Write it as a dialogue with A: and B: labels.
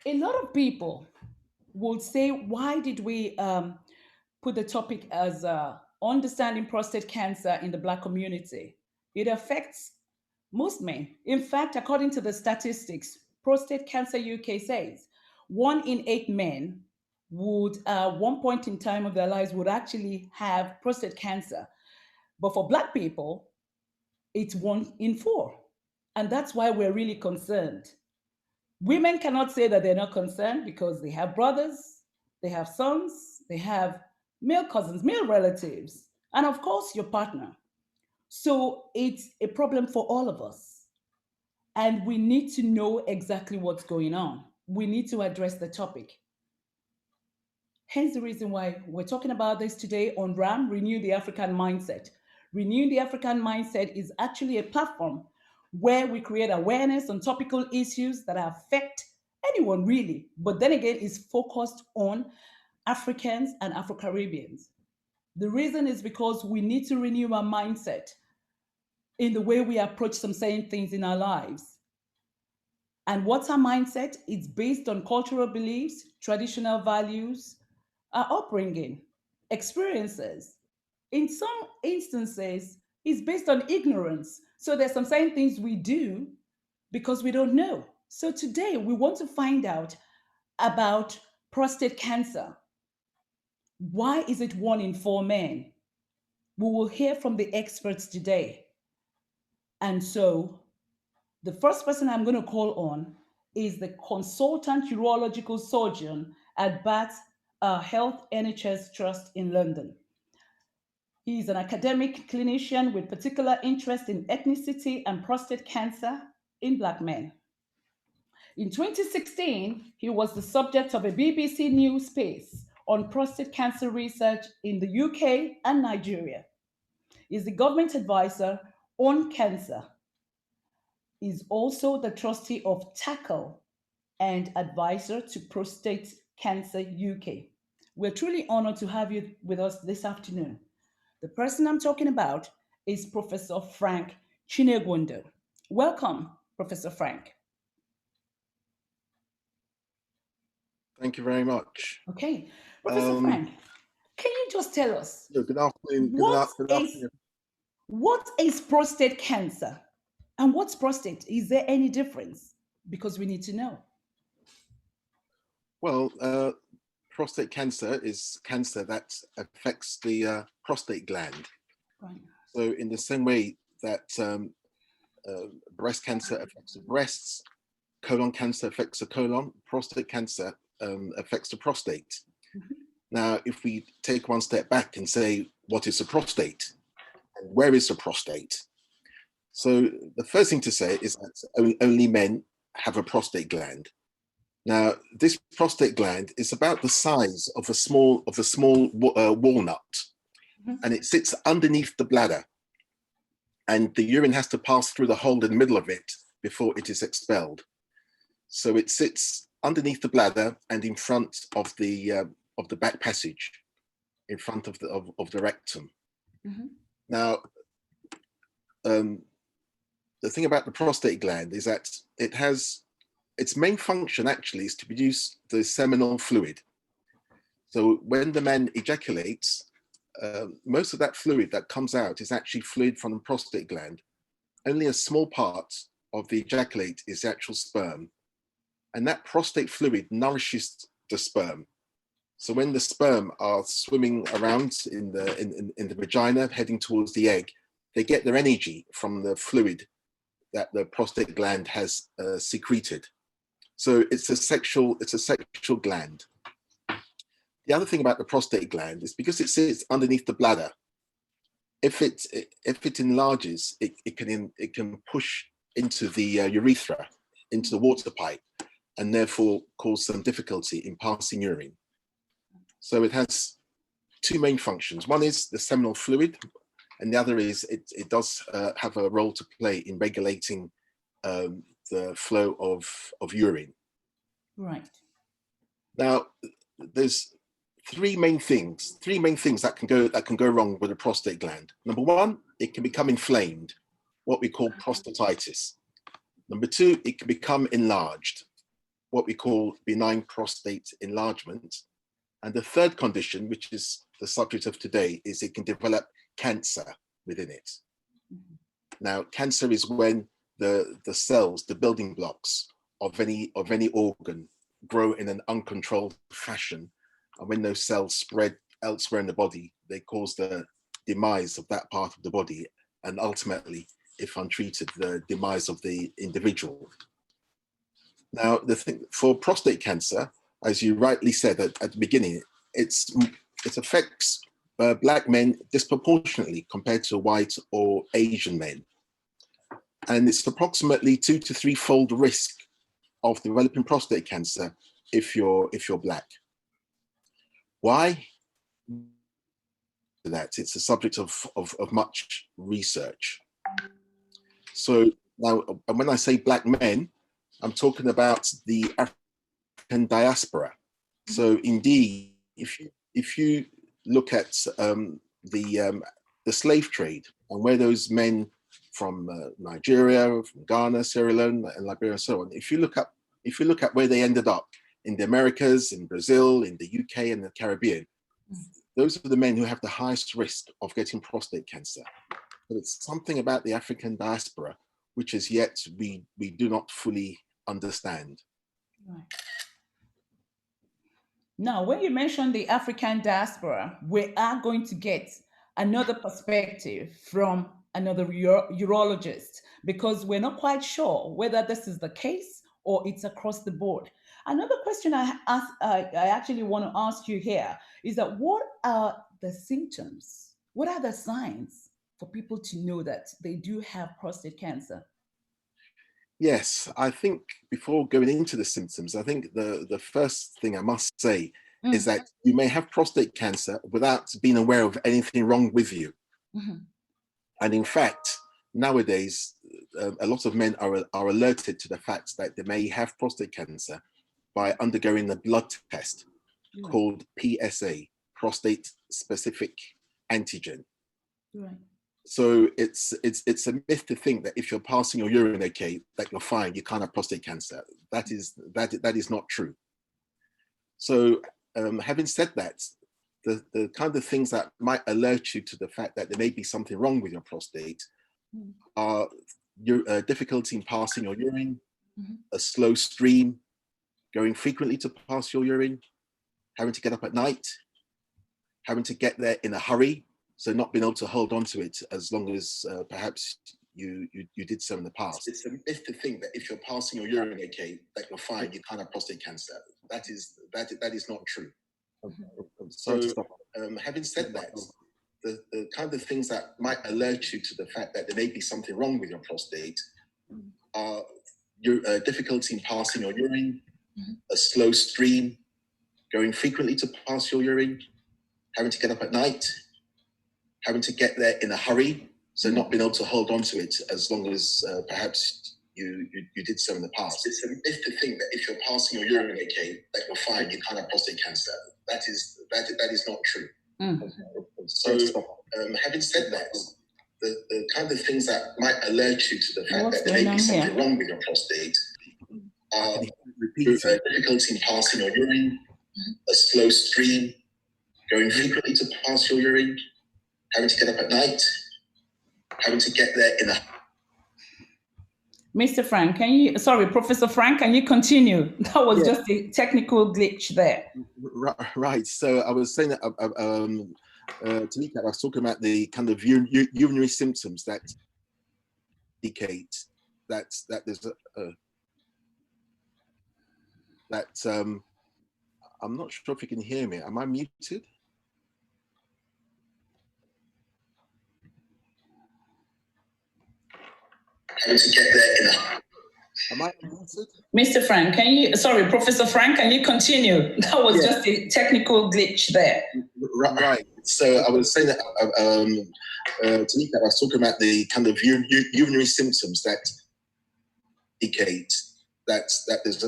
A: A lot of people would say, why did we put the topic as understanding prostate cancer in the Black community? It affects most men. In fact, according to the statistics, Prostate Cancer UK says 1 in 8 men would, one point in time of their lives, would actually have prostate cancer. But for Black people, it's 1 in 4. And that's why we're really concerned. Women cannot say that they're not concerned because they have brothers, they have sons, they have male cousins, male relatives, and of course, your partner. So it's a problem for all of us. And we need to know exactly what's going on. We need to address the topic. Hence the reason why we're talking about this today on RAM, Renew the African Mindset. Renew the African Mindset is actually a platform where we create awareness on topical issues that affect anyone really, but then again is focused on Africans and Afro Caribbeans. The reason is because we need to renew our mindset in the way we approach some certain things in our lives. And what's our mindset? It's based on cultural beliefs, traditional values, our upbringing, experiences. In some instances, it's based on ignorance. So there's some certain things we do because we don't know. So today we want to find out about prostate cancer. Why is it 1 in 4 men? We will hear from the experts today. And so the first person I'm going to call on is the consultant urological surgeon at Bath Health NHS Trust in London. He is an academic clinician with particular interest in ethnicity and prostate cancer in Black men. In 2016, he was the subject of a BBC News piece on prostate cancer research in the UK and Nigeria. He is the government advisor on cancer. He is also the trustee of Tackle and advisor to Prostate Cancer UK. We're truly honored to have you with us this afternoon. The person I'm talking about is Professor Frank Chinegwundo. Welcome, Professor Frank.
B: Thank you very much.
A: Okay, Professor Frank, can you just tell us
B: Good afternoon.
A: what
B: Good
A: is
B: afternoon.
A: what is prostate cancer and what's prostate? Is there any difference? Because we need to know.
B: Well, prostate cancer is cancer that affects the prostate gland.
A: Right.
B: So in the same way that breast cancer affects the breasts, colon cancer affects the colon, prostate cancer affects the prostate.
A: Mhm.
B: Now, if we take one step back and say, what is the prostate? And where is the prostate? So the first thing to say is that only men have a prostate gland. Now, this prostate gland is about the size of a small walnut,
A: Mhm.
B: and it sits underneath the bladder. And the urine has to pass through the hole in the middle of it before it is expelled. So it sits underneath the bladder and in front of the back passage, in front of the rectum.
A: Mhm.
B: Now, the thing about the prostate gland is that it has its main function actually is to produce the seminal fluid. So when the man ejaculates, most of that fluid that comes out is actually fluid from the prostate gland. Only a small part of the ejaculate is the actual sperm. And that prostate fluid nourishes the sperm. So when the sperm are swimming around in the vagina, heading towards the egg, they get their energy from the fluid that the prostate gland has secreted. So it's a sexual gland. The other thing about the prostate gland is because it sits underneath the bladder. If it enlarges, it can push into the urethra, into the water pipe, and therefore cause some difficulty in passing urine. So it has two main functions. One is the seminal fluid, and the other is it does have a role to play in regulating the flow of urine.
A: Right.
B: Now, there's three main things that can go wrong with a prostate gland. Number one, it can become inflamed, what we call prostatitis. Number two, it can become enlarged. what we call benign prostate enlargement. And the third condition, which is the subject of today, is it can develop cancer within it. Now, cancer is when the cells, the building blocks of any organ grow in an uncontrolled fashion. And when those cells spread elsewhere in the body, they cause the demise of that part of the body. And ultimately, if untreated, the demise of the individual. Now, the thing for prostate cancer, as you rightly said at the beginning, it affects Black men disproportionately compared to white or Asian men. And it's approximately 2 to 3-fold risk of developing prostate cancer if you're Black. Why? That it's a subject of much research. So now, when I say Black men, I'm talking about the African diaspora. So indeed, if you look at the slave trade and where those men from Nigeria, from Ghana, Sierra Leone, and Liberia, and so on, if you look at where they ended up in the Americas, in Brazil, in the UK, and the Caribbean, those are the men who have the highest risk of getting prostate cancer. But it's something about the African diaspora which as yet we do not fully understand.
A: Right. Now, when you mention the African diaspora, we are going to get another perspective from another urologist, because we're not quite sure whether this is the case or it's across the board. Another question I actually want to ask you here is that what are the symptoms? What are the signs for people to know that they do have prostate cancer?
B: Yes, I think before going into the symptoms, I think the first thing I must say is that you may have prostate cancer without being aware of anything wrong with you. Mm-hmm. And in fact, nowadays, a lot of men are alerted to the fact that they may have prostate cancer by undergoing a blood test called PSA, prostate specific antigen. Right. So it's a myth to think that if you're passing your urine okay, that you're fine, you can't have prostate cancer. That is not true. So having said that, the kind of things that might alert you to the fact that there may be something wrong with your prostate are your difficulty in passing your urine, a slow stream, going frequently to pass your urine, having to get up at night, having to get there in a hurry, so not being able to hold on to it as long as perhaps you did so in the past. It's a myth to think that if you're passing your urine okay, that you're fine, you can't have prostate cancer. That is not true. So having said that, the kind of things that might alert you to the fact that there may be something wrong with your prostate are your difficulty in passing your urine, a slow stream, going frequently to pass your urine, having to get up at night, having to get there in a hurry, so not being able to hold on to it as long as perhaps you did so in the past. It's a myth to think that if you're passing your urine okay, that you're fine, you can't have prostate cancer. That is not true. So having said that, the kind of things that might alert you to the fact that there may be something wrong with your prostate are difficulty in passing your urine, a slow stream, going frequently to pass your urine, having to get up at night, having to get there in a...
A: Mr. Frank, Professor Frank, can you continue? That was just a technical glitch there.
B: Right. So I was saying that, Tanika, I was talking about the kind of urinary symptoms that indicate that there's I'm not sure if you can hear me. Am I muted? To get there in a... Am I answered?
A: Mr. Frank, Professor Frank, can you continue? That was just a technical glitch there.
B: Right. So I was saying that, Tanika, I was talking about the kind of urinary symptoms that indicate that there's